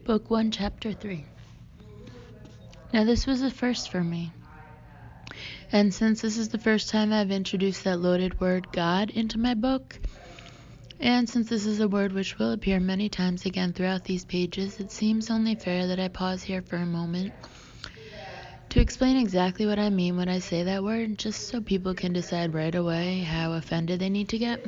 Book 1, Chapter 3. Now this was a first for me. And since this is the first time I've introduced that loaded word God into my book, and since this is a word which will appear many times again throughout these pages, it seems only fair that I pause here for a moment to explain exactly what I mean when I say that word, just so people can decide right away how offended they need to get.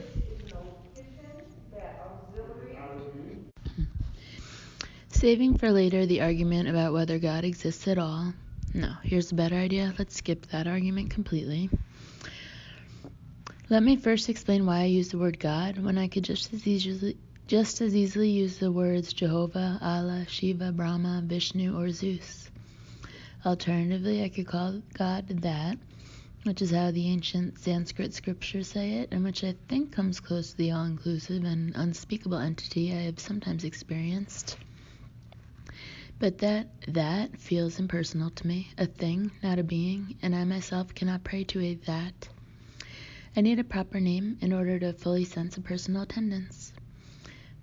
Saving for later the argument about whether God exists at all. No, here's a better idea. Let's skip that argument completely. Let me first explain why I use the word God when I could just as easily use the words Jehovah, Allah, Shiva, Brahma, Vishnu, or Zeus. Alternatively, I could call God that, which is how the ancient Sanskrit scriptures say it, and which I think comes close to the all-inclusive and unspeakable entity I have sometimes experienced. But that feels impersonal to me, a thing, not a being, and I myself cannot pray to a that. I need a proper name in order to fully sense a personal attendance.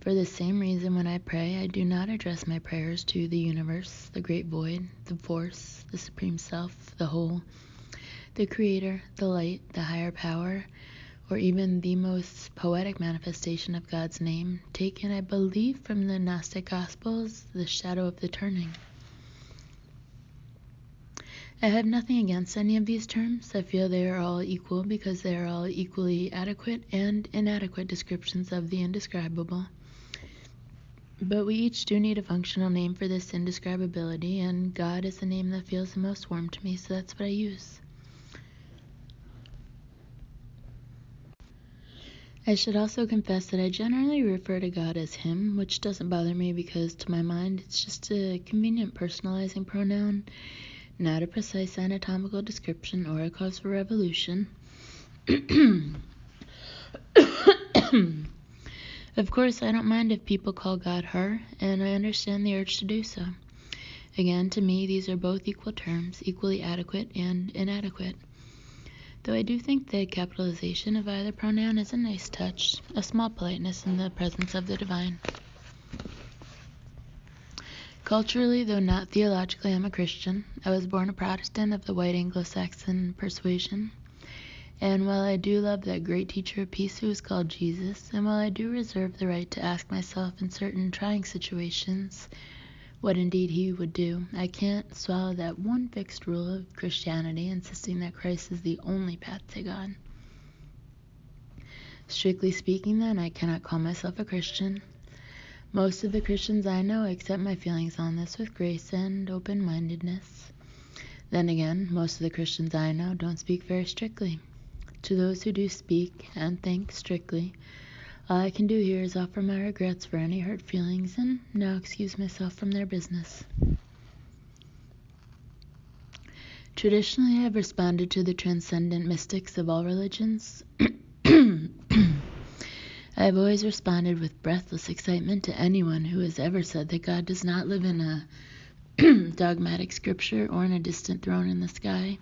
For the same reason, when I pray, I do not address my prayers to the universe, the great void, the force, the supreme self, the whole, the creator, the light, the higher power, or even the most poetic manifestation of God's name, taken, I believe, from the Gnostic Gospels, the shadow of the turning. I have nothing against any of these terms. I feel they are all equal because they are all equally adequate and inadequate descriptions of the indescribable. But we each do need a functional name for this indescribability, and God is the name that feels the most warm to me, so that's what I use. I should also confess that I generally refer to God as Him, which doesn't bother me because, to my mind, it's just a convenient personalizing pronoun, not a precise anatomical description or a cause for revolution. Of course, I don't mind if people call God her, and I understand the urge to do so. Again, to me, these are both equal terms, equally adequate and inadequate. Though I do think the capitalization of either pronoun is a nice touch, a small politeness in the presence of the divine. Culturally, though not theologically, I'm a Christian. I was born a Protestant of the white Anglo-Saxon persuasion. And while I do love that great teacher of peace who is called Jesus, and while I do reserve the right to ask myself in certain trying situations what indeed he would do, I can't swallow that one fixed rule of Christianity insisting that Christ is the only path to God. Strictly speaking, then, I cannot call myself a Christian. Most of the Christians I know accept my feelings on this with grace and open-mindedness. Then again, most of the Christians I know don't speak very strictly. To those who do speak and think strictly, all I can do here is offer my regrets for any hurt feelings and now excuse myself from their business. Traditionally, I have responded to the transcendent mystics of all religions. I have always responded with breathless excitement to anyone who has ever said that God does not live in a dogmatic scripture or in a distant throne in the sky,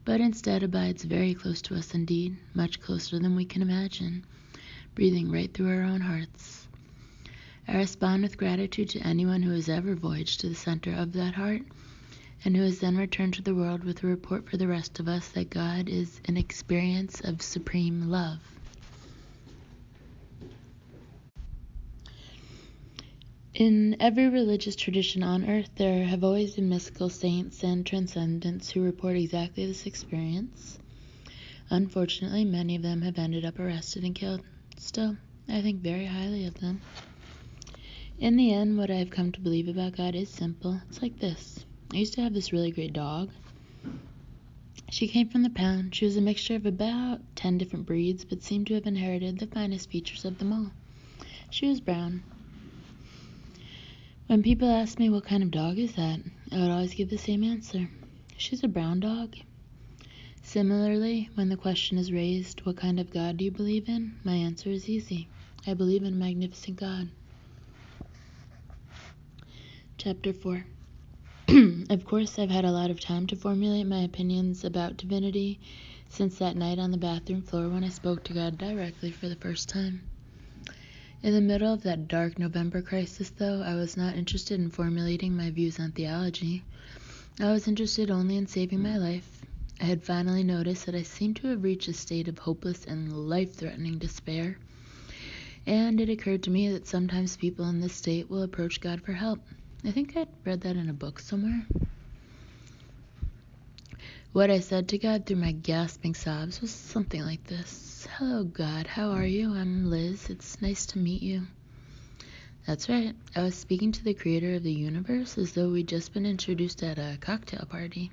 but instead abides very close to us indeed, much closer than we can imagine, breathing right through our own hearts. I respond with gratitude to anyone who has ever voyaged to the center of that heart, and who has then returned to the world with a report for the rest of us that God is an experience of supreme love. In every religious tradition on earth, there have always been mystical saints and transcendents who report exactly this experience. Unfortunately, many of them have ended up arrested and killed. Still, I think very highly of them. In the end, what I have come to believe about God is simple. It's like this. I used to have this really great dog. She came from the pound. She was a mixture of about 10 different breeds, but seemed to have inherited the finest features of them all. She was brown. When people ask me what kind of dog is that, I would always give the same answer. She's a brown dog. Similarly, when the question is raised, what kind of God do you believe in? My answer is easy. I believe in a magnificent God. Chapter 4. Of course, I've had a lot of time to formulate my opinions about divinity since that night on the bathroom floor when I spoke to God directly for the first time. In the middle of that dark November crisis, though, I was not interested in formulating my views on theology. I was interested only in saving my life. I had finally noticed that I seemed to have reached a state of hopeless and life-threatening despair, and it occurred to me that sometimes people in this state will approach God for help. I think I'd read that in a book somewhere. What I said to God through my gasping sobs was something like this. "Hello, God. How are you? I'm Liz. It's nice to meet you." That's right. I was speaking to the creator of the universe as though we'd just been introduced at a cocktail party.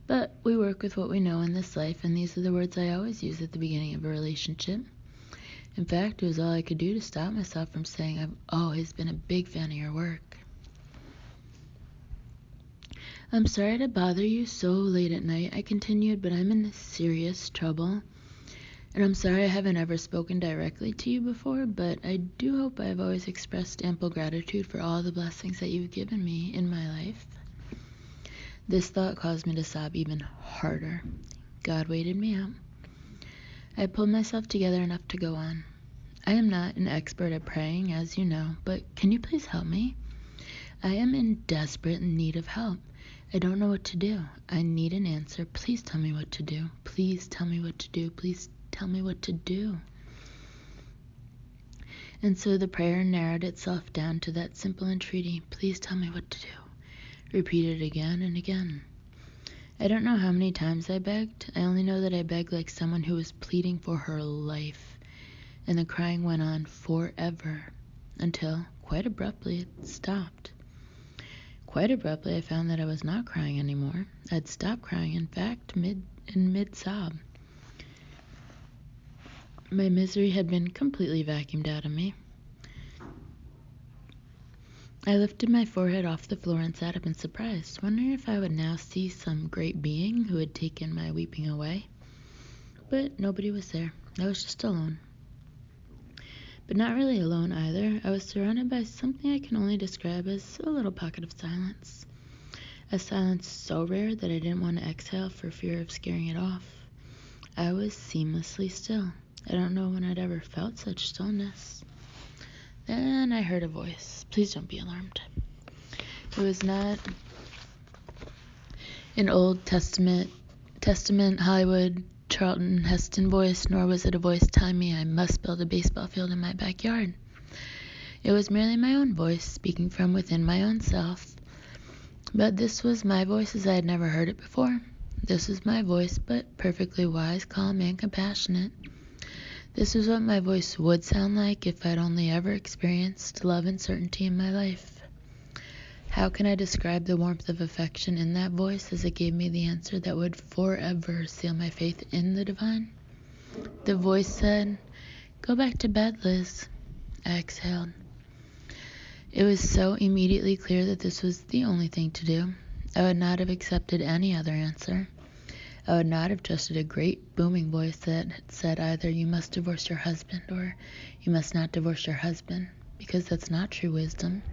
But we work with what we know in this life, and these are the words I always use at the beginning of a relationship. In fact, it was all I could do to stop myself from saying, "I've always been a big fan of your work." "I'm sorry to bother you so late at night," I continued, "but I'm in serious trouble. And I'm sorry I haven't ever spoken directly to you before, but I do hope I've always expressed ample gratitude for all the blessings that you've given me in my life." This thought caused me to sob even harder. God waited me out. I pulled myself together enough to go on. "I am not an expert at praying, as you know, but can you please help me? I am in desperate need of help. I don't know what to do. I need an answer. Please tell me what to do. Please tell me what to do. Please tell me what to do." And so the prayer narrowed itself down to that simple entreaty, "Please tell me what to do," repeated again and again. I don't know how many times I begged. I only know that I begged like someone who was pleading for her life. And the crying went on forever, until, quite abruptly, it stopped. Quite abruptly, I found that I was not crying anymore. I'd stopped crying, in fact, mid-sob. My misery had been completely vacuumed out of me. I lifted my forehead off the floor and sat up in surprise, wondering if I would now see some great being who had taken my weeping away. But nobody was there. I was just alone. But not really alone either. I was surrounded by something I can only describe as a little pocket of silence. A silence so rare that I didn't want to exhale for fear of scaring it off. I was seamlessly still. I don't know when I'd ever felt such stillness. Then I heard a voice. Please don't be alarmed. It was not an Old Testament Hollywood Charlton Heston voice, nor was it a voice telling me I must build a baseball field in my backyard. It was merely my own voice, speaking from within my own self. But this was my voice as I had never heard it before. This was my voice, but perfectly wise, calm, and compassionate. This was what my voice would sound like if I'd only ever experienced love and certainty in my life. How can I describe the warmth of affection in that voice as it gave me the answer that would forever seal my faith in the divine? The voice said, "Go back to bed, Liz." I exhaled. It was so immediately clear that this was the only thing to do. I would not have accepted any other answer. I would not have trusted a great booming voice that had said either "you must divorce your husband" or "you must not divorce your husband," because that's not true wisdom.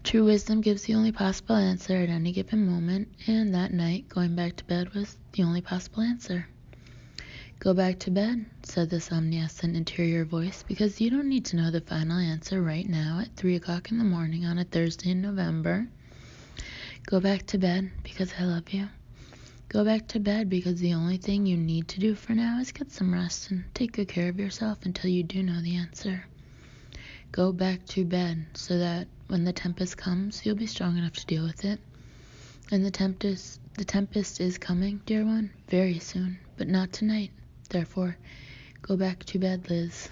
True wisdom gives the only possible answer at any given moment, and that night, going back to bed was the only possible answer. "Go back to bed," said this omniscient interior voice, "because you don't need to know the final answer right now at 3 o'clock in the morning on a Thursday in November. Go back to bed because I love you. Go back to bed because the only thing you need to do for now is get some rest and take good care of yourself until you do know the answer. Go back to bed so that when the tempest comes, you'll be strong enough to deal with it. And the tempest is coming, dear one, very soon, but not tonight. Therefore, go back to bed, Liz."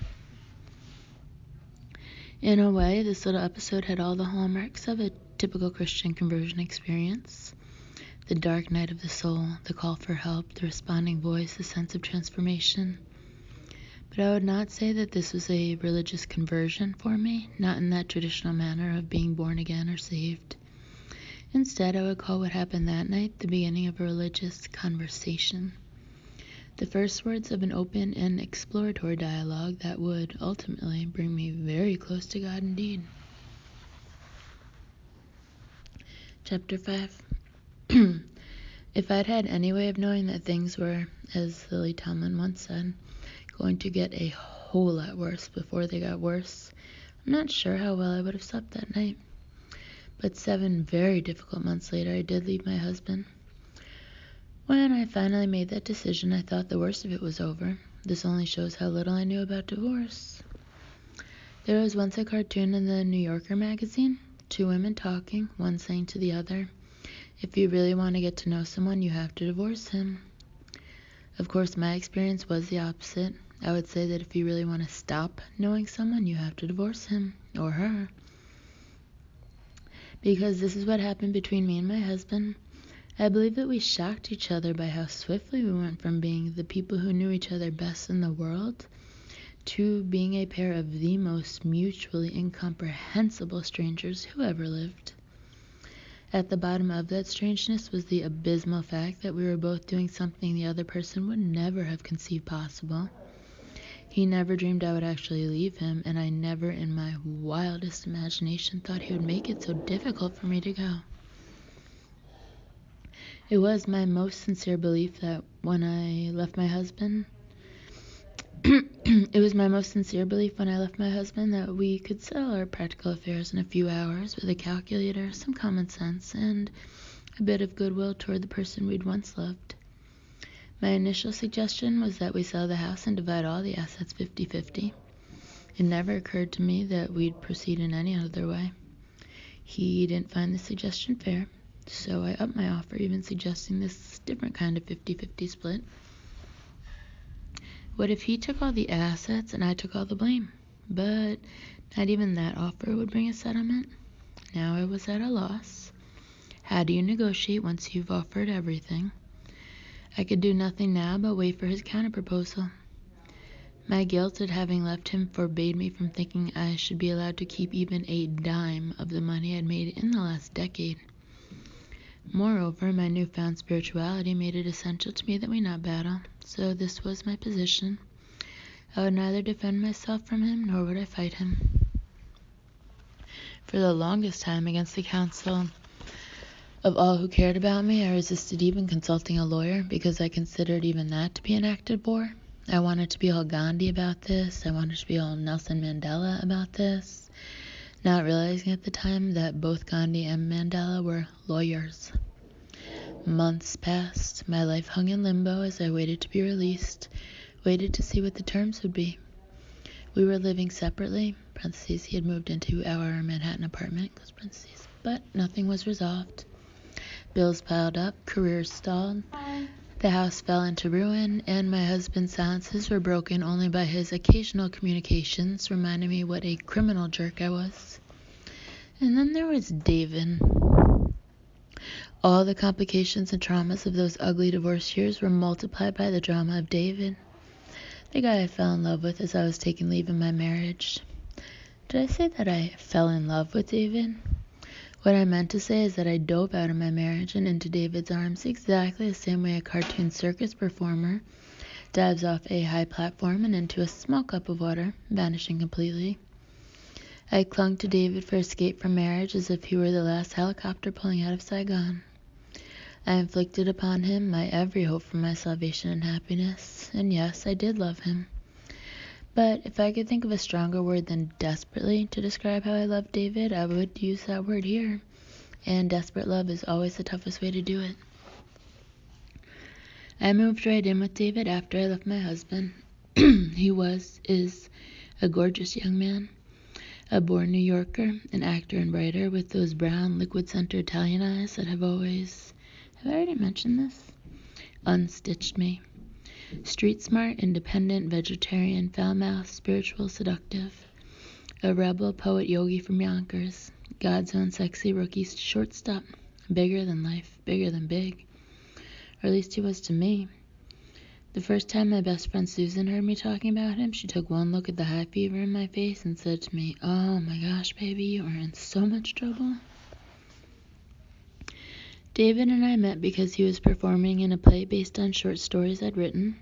In a way, this little episode had all the hallmarks of a typical Christian conversion experience. The dark night of the soul, the call for help, the responding voice, the sense of transformation. But I would not say that this was a religious conversion for me, not in that traditional manner of being born again or saved. Instead, I would call what happened that night the beginning of a religious conversation. The first words of an open and exploratory dialogue that would ultimately bring me very close to God indeed. Chapter 5. If I'd had any way of knowing that things were, as Lily Tomlin once said, going to get a whole lot worse before they got worse. I'm not sure how well I would have slept that night. But 7 very difficult months later, I did leave my husband. When I finally made that decision, I thought the worst of it was over. This only shows how little I knew about divorce. There was once a cartoon in the New Yorker magazine, 2 women talking, one saying to the other, "If you really want to get to know someone, you have to divorce him." Of course, my experience was the opposite. I would say that if you really want to stop knowing someone, you have to divorce him or her. Because this is what happened between me and my husband. I believe that we shocked each other by how swiftly we went from being the people who knew each other best in the world to being a pair of the most mutually incomprehensible strangers who ever lived. At the bottom of that strangeness was the abysmal fact that we were both doing something the other person would never have conceived possible. He never dreamed I would actually leave him, and I never in my wildest imagination thought he would make it so difficult for me to go. It was my most sincere belief that when I left my husband, that we could settle our practical affairs in a few hours with a calculator, some common sense, and a bit of goodwill toward the person we'd once loved. My initial suggestion was that we sell the house and divide all the assets 50-50. It never occurred to me that we'd proceed in any other way. He didn't find the suggestion fair, so I upped my offer, even suggesting this different kind of 50-50 split. What if he took all the assets and I took all the blame? But not even that offer would bring a settlement. Now I was at a loss. How do you negotiate once you've offered everything? I could do nothing now but wait for his counterproposal. My guilt at having left him forbade me from thinking I should be allowed to keep even a dime of the money I'd made in the last decade. Moreover, my newfound spirituality made it essential to me that we not battle, so this was my position. I would neither defend myself from him, nor would I fight him. For the longest time, against the counsel of all who cared about me, I resisted even consulting a lawyer, because I considered even that to be an act of war. I wanted to be all Gandhi about this. I wanted to be all Nelson Mandela about this, not realizing at the time that both Gandhi and Mandela were lawyers. Months passed. My life hung in limbo as I waited to be released, waited to see what the terms would be. We were living separately, (he had moved into our Manhattan apartment, but nothing was resolved. Bills piled up, careers stalled, the house fell into ruin, and my husband's silences were broken only by his occasional communications, reminding me what a criminal jerk I was. And then there was David. All the complications and traumas of those ugly divorce years were multiplied by the drama of David, the guy I fell in love with as I was taking leave of my marriage. Did I say that I fell in love with David? What I meant to say is that I dove out of my marriage and into David's arms exactly the same way a cartoon circus performer dives off a high platform and into a small cup of water, vanishing completely. I clung to David for escape from marriage as if he were the last helicopter pulling out of Saigon. I inflicted upon him my every hope for my salvation and happiness, and yes, I did love him. But if I could think of a stronger word than desperately to describe how I loved David, I would use that word here. And desperate love is always the toughest way to do it. I moved right in with David after I left my husband. He is a gorgeous young man, a born New Yorker, an actor and writer with those brown, liquid-centered Italian eyes that have I already mentioned this? Unstitched me. Street smart, independent, vegetarian, foul-mouthed, spiritual, seductive. A rebel, poet, yogi from Yonkers. God's own sexy rookie shortstop. Bigger than life, bigger than big. Or at least he was to me. The first time my best friend Susan heard me talking about him, she took one look at the high fever in my face and said to me, "Oh my gosh, baby, you are in so much trouble." David and I met because he was performing in a play based on short stories I'd written.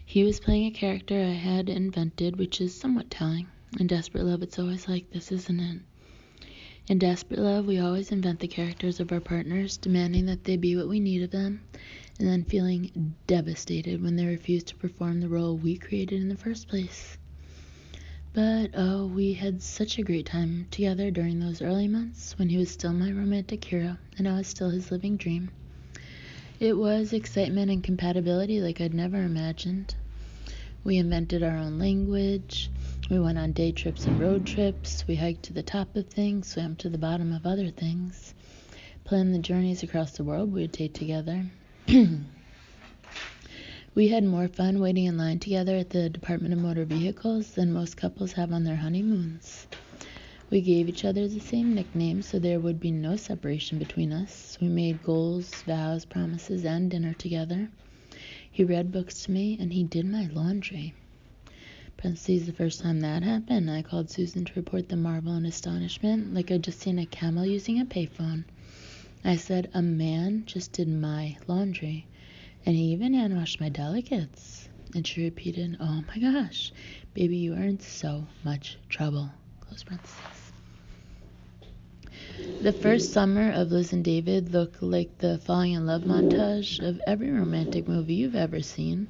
He was playing a character I had invented, which is somewhat telling. In desperate love, it's always like this, isn't it? In desperate love, we always invent the characters of our partners, demanding that they be what we need of them, and then feeling devastated when they refuse to perform the role we created in the first place. But oh, we had such a great time together during those early months when he was still my romantic hero and I was still his living dream. It was excitement and compatibility like I'd never imagined. We invented our own language. We went on day trips and road trips. We hiked to the top of things, swam to the bottom of other things, planned the journeys across the world we would take together. We had more fun waiting in line together at the Department of Motor Vehicles than most couples have on their honeymoons. We gave each other the same nicknames so there would be no separation between us. We made goals, vows, promises, and dinner together. He read books to me, and he did my laundry. Parentheses, the first time that happened, I called Susan to report the marvel and astonishment, like I'd just seen a camel using a payphone. I said, a man just did my laundry, and he even hand-washed my delicates. And she repeated, oh my gosh, baby, you are in so much trouble. Close parentheses. The first summer of Liz and David looked like the falling in love montage of every romantic movie you've ever seen,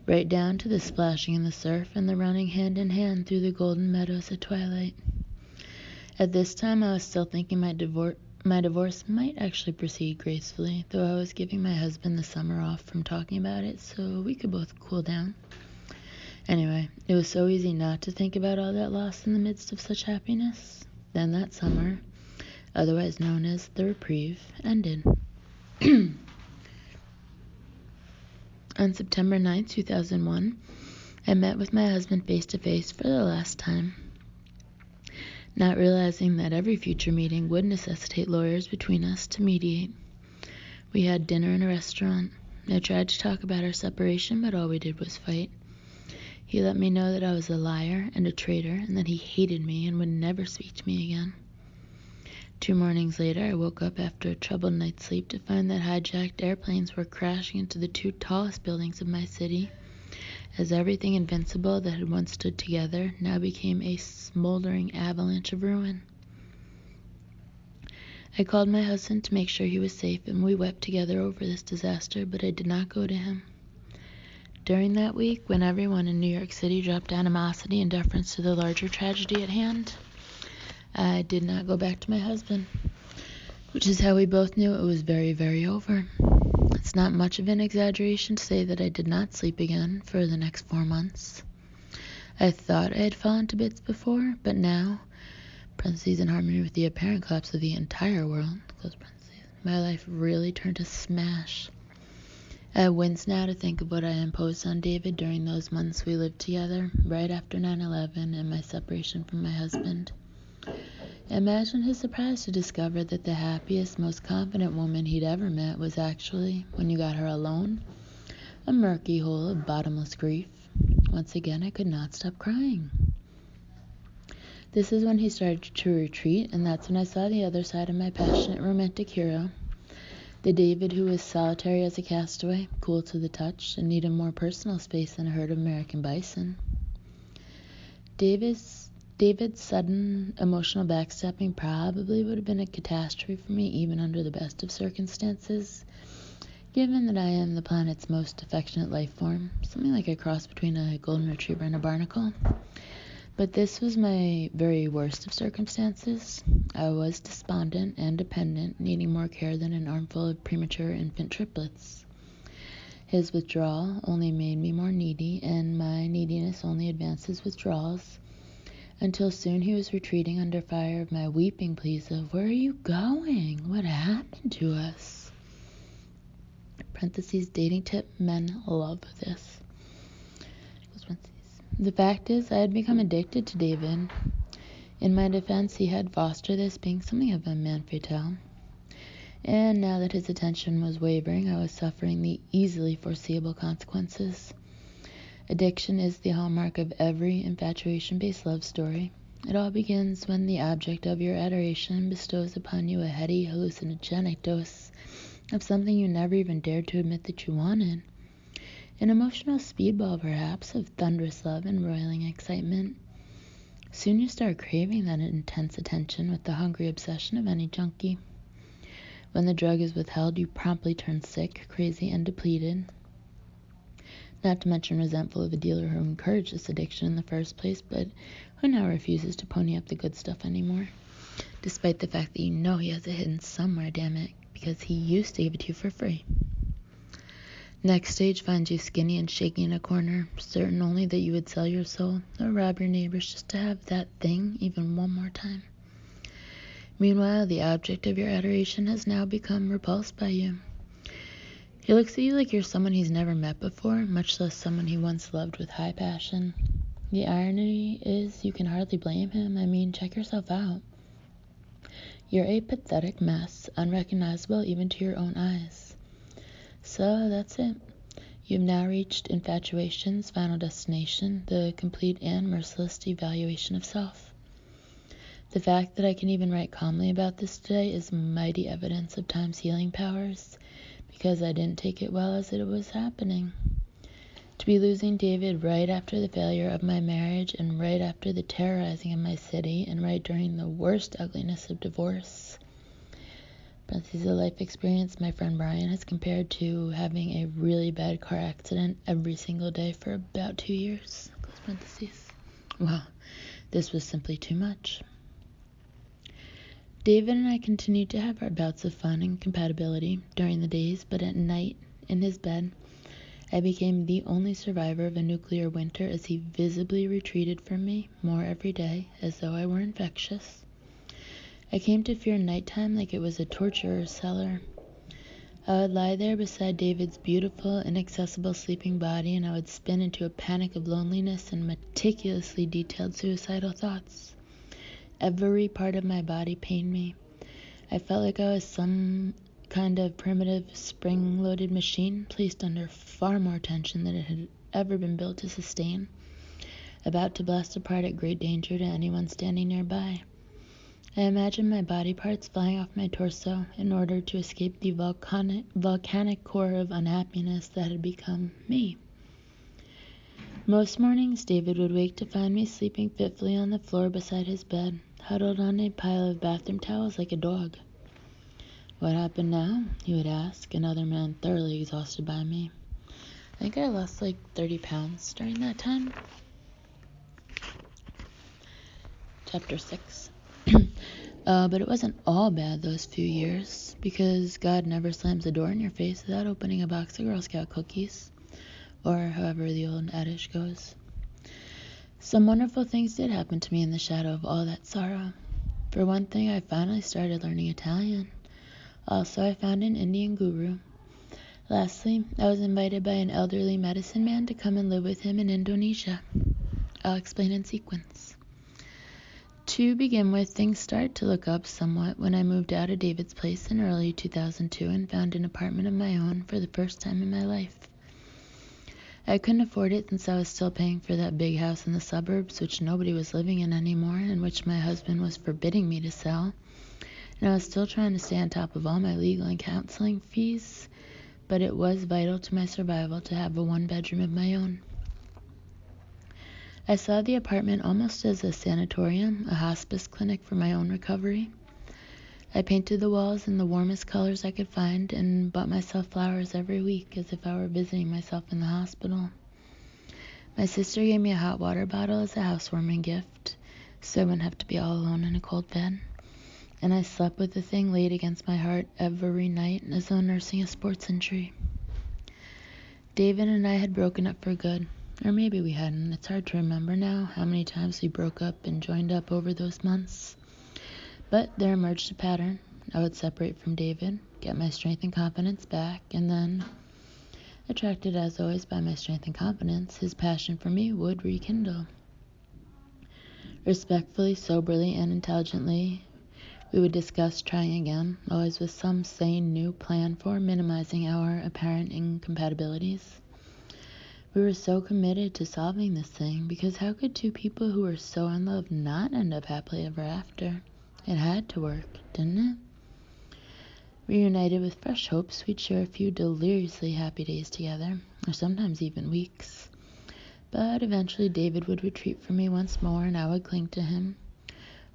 right down to the splashing in the surf and the running hand in hand through the golden meadows at twilight. At this time, I was still thinking my divorce might actually proceed gracefully, though I was giving my husband the summer off from talking about it so we could both cool down. Anyway, it was so easy not to think about all that loss in the midst of such happiness. Then that summer, otherwise known as the reprieve, ended. On September 9, 2001, I met with my husband face to face for the last time, not realizing that every future meeting would necessitate lawyers between us to mediate. We had dinner in a restaurant. I tried to talk about our separation, but all we did was fight. He let me know that I was a liar and a traitor, and that he hated me and would never speak to me again. 2 mornings later, I woke up after a troubled night's sleep to find that hijacked airplanes were crashing into the 2 tallest buildings of my city, as everything invincible that had once stood together now became a smoldering avalanche of ruin. I called my husband to make sure he was safe, and we wept together over this disaster, but I did not go to him. During that week, when everyone in New York City dropped animosity in deference to the larger tragedy at hand, I did not go back to my husband, which is how we both knew it was very, very over. It's not much of an exaggeration to say that I did not sleep again for the next 4 months. I thought I had fallen to bits before, but now, parentheses, in harmony with the apparent collapse of the entire world, close parentheses, my life really turned to smash. I wince now to think of what I imposed on David during those months we lived together, right after 9/11 and my separation from my husband. Imagine his surprise to discover that the happiest, most confident woman he'd ever met was actually, when you got her alone, a murky hole of bottomless grief. Once again, I could not stop crying. This is when he started to retreat, and that's when I saw the other side of my passionate romantic hero, the David who was solitary as a castaway, cool to the touch, and needed more personal space than a herd of American bison. David's sudden emotional backstepping probably would have been a catastrophe for me even under the best of circumstances, given that I am the planet's most affectionate life form, something like a cross between a golden retriever and a barnacle. But this was my very worst of circumstances. I was despondent and dependent, needing more care than an armful of premature infant triplets. His withdrawal only made me more needy, and my neediness only advanced his withdrawals, until soon he was retreating under fire of my weeping pleas of, where are you going? What happened to us? Parentheses, dating tip, men love this. The fact is, I had become addicted to David. In my defense, he had fostered this, being something of a man fatale. And now that his attention was wavering, I was suffering the easily foreseeable consequences. Addiction is the hallmark of every infatuation-based love story. It all begins when the object of your adoration bestows upon you a heady, hallucinogenic dose of something you never even dared to admit that you wanted. An emotional speedball, perhaps, of thunderous love and roiling excitement. Soon you start craving that intense attention with the hungry obsession of any junkie. When the drug is withheld, you promptly turn sick, crazy, and depleted. not to mention resentful of a dealer who encouraged this addiction in the first place, but who now refuses to pony up the good stuff anymore, despite the fact that you know he has it hidden somewhere, damn it, because he used to give it to you for free. Next stage finds you skinny and shaky in a corner, certain only that you would sell your soul or rob your neighbors just to have that thing even one more time. Meanwhile, the object of your adoration has now become repulsed by you. He looks at you like you're someone he's never met before, much less someone he once loved with high passion. The irony is you can hardly blame him. I mean, check yourself out. You're a pathetic mess, unrecognizable even to your own eyes. So that's it. You've now reached infatuation's final destination, the complete and merciless devaluation of self. The fact that I can even write calmly about this today is mighty evidence of time's healing powers, because I didn't take it well as it was happening. To be losing David right after the failure of my marriage, and right after the terrorizing of my city, and right during the worst ugliness of divorce. Parentheses, a life experience my friend Brian has compared to having a really bad car accident every single day for about 2 years. Close parentheses. Wow, this was simply too much. David and I continued to have our bouts of fun and compatibility during the days, but at night, in his bed, I became the only survivor of a nuclear winter as he visibly retreated from me more every day, as though I were infectious. I came to fear nighttime like it was a torturer's cellar. I would lie there beside David's beautiful, inaccessible sleeping body, and I would spin into a panic of loneliness and meticulously detailed suicidal thoughts. Every part of my body pained me. I felt like I was some kind of primitive spring-loaded machine placed under far more tension than it had ever been built to sustain, about to blast apart at great danger to anyone standing nearby. I imagined my body parts flying off my torso in order to escape the volcanic core of unhappiness that had become me. Most mornings, David would wake to find me sleeping fitfully on the floor beside his bed, huddled on a pile of bathroom towels like a dog. "What happened now?" he would ask, another man thoroughly exhausted by me. I think I lost like 30 pounds during that time. Chapter 6. But it wasn't all bad those few years, because God never slams a door in your face without opening a box of Girl Scout cookies, or however the old adage goes. Some wonderful things did happen to me in the shadow of all that sorrow. For one thing, I finally started learning Italian. Also, I found an Indian guru. Lastly, I was invited by an elderly medicine man to come and live with him in Indonesia. I'll explain in sequence. To begin with, things started to look up somewhat when I moved out of David's place in early 2002 and found an apartment of my own for the first time in my life. I couldn't afford it since I was still paying for that big house in the suburbs, which nobody was living in anymore, and which my husband was forbidding me to sell. And I was still trying to stay on top of all my legal and counseling fees, but it was vital to my survival to have a one-bedroom of my own. I saw the apartment almost as a sanatorium, a hospice clinic for my own recovery. I painted the walls in the warmest colors I could find and bought myself flowers every week as if I were visiting myself in the hospital. My sister gave me a hot water bottle as a housewarming gift, so I wouldn't have to be all alone in a cold bed. And I slept with the thing laid against my heart every night as though nursing a sports injury. David and I had broken up for good. Or maybe we hadn't. It's hard to remember now how many times we broke up and joined up over those months. But there emerged a pattern. I would separate from David, get my strength and confidence back, and then, attracted as always by my strength and confidence, his passion for me would rekindle. Respectfully, soberly, and intelligently, we would discuss trying again, always with some sane new plan for minimizing our apparent incompatibilities. We were so committed to solving this thing, because how could two people who were so in love not end up happily ever after? It had to work, didn't it? Reunited with fresh hopes, we'd share a few deliriously happy days together, or sometimes even weeks. But eventually David would retreat from me once more, and I would cling to him.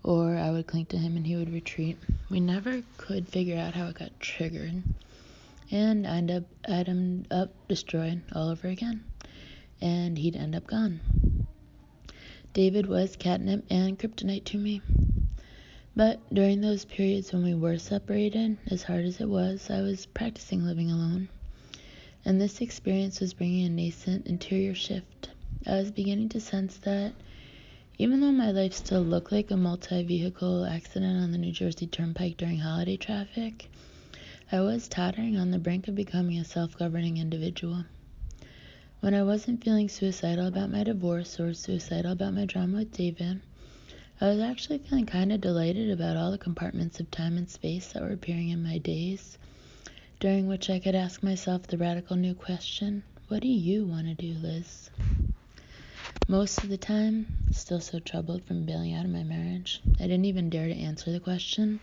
Or I would cling to him and he would retreat. We never could figure out how it got triggered. And I'd end up destroyed all over again. and he'd end up gone. David was catnip and kryptonite to me. But during those periods when we were separated, as hard as it was, I was practicing living alone. And this experience was bringing a nascent interior shift. I was beginning to sense that even though my life still looked like a multi-vehicle accident on the New Jersey Turnpike during holiday traffic, I was tottering on the brink of becoming a self-governing individual. When I wasn't feeling suicidal about my divorce or suicidal about my drama with David, I was actually feeling kind of delighted about all the compartments of time and space that were appearing in my days, during which I could ask myself the radical new question, what do you want to do, Liz? Most of the time, still so troubled from bailing out of my marriage, I didn't even dare to answer the question,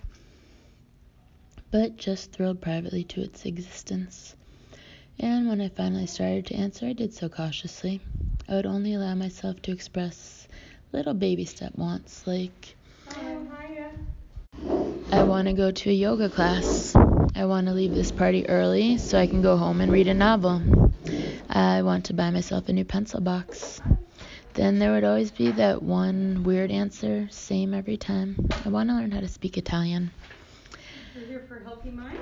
but just thrilled privately to its existence. And when I finally started to answer, I did so cautiously. I would only allow myself to express little baby step wants, like, I want to go to a yoga class. I want to leave this party early so I can go home and read a novel. I want to buy myself a new pencil box. Then there would always be that one weird answer, same every time. I want to learn how to speak Italian. We're here for Healthy Mind.